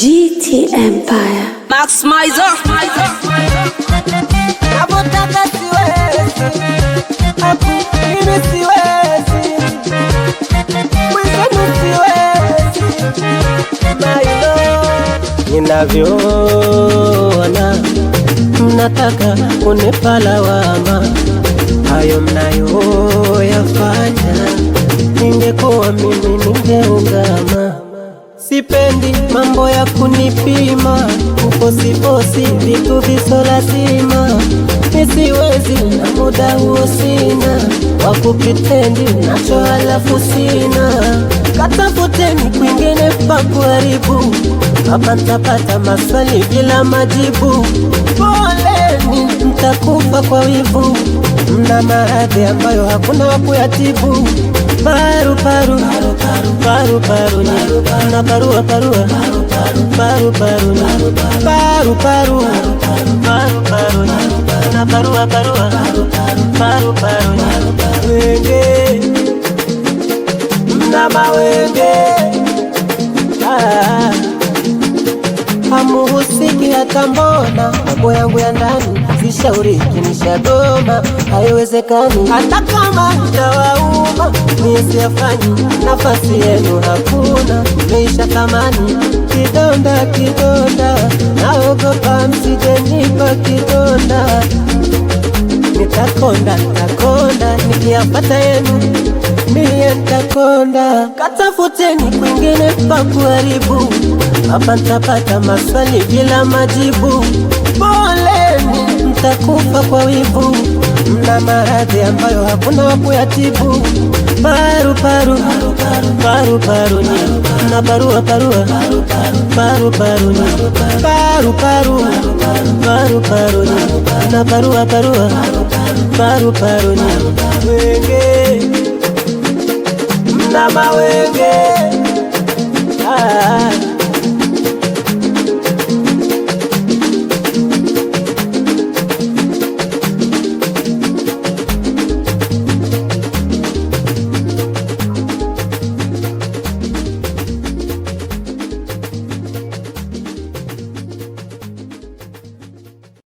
GT Empire. Max Mizer. Napotaka siwezi, hapo mimi siwezi, mwenzenu siwezi, mailo ninavyoona mnataka kunipa lawama, hayo mnayoyafanya, ningekuwa mimi ningeungama. Sipendi mambo ya kunipima, kuposiposi vitu viso lazima. Nisiwezi na muda huo sina, wakupitendi nacho halafu sina. Katafuteni kwingine pa kuharibu, hapa nitapata maswali bila majibu. Poleni mtakufa kwa wivu, mna maradhi ambayo hakuna wa kuyatibu. Paru paru paru paru na parua parua paru paru paru paru paru na parua parua paru paru wenge na mawenge hamuhusiki hata mbona, mambo yangu ya ndani sishauriki nishagoma, haiwezekani hata kama itawauma, mimi siyafanyi, nafasi yenu hakuna, meisha tamani kidonda kidonda, naogopa msijenipa kidonda, nitakonda nitakonda, nikiyapata yenu mie nitakonda. Katafuteni kwingine pa kuharibu, hapa nitapata maswali bila majibu. Poleni mtakufa kwa wivu, mna maradhi ambayo hakuna wa kuyatibu. Paru paru paru paru na parua parua paru paru paru paru paru paru na parua parua paru paru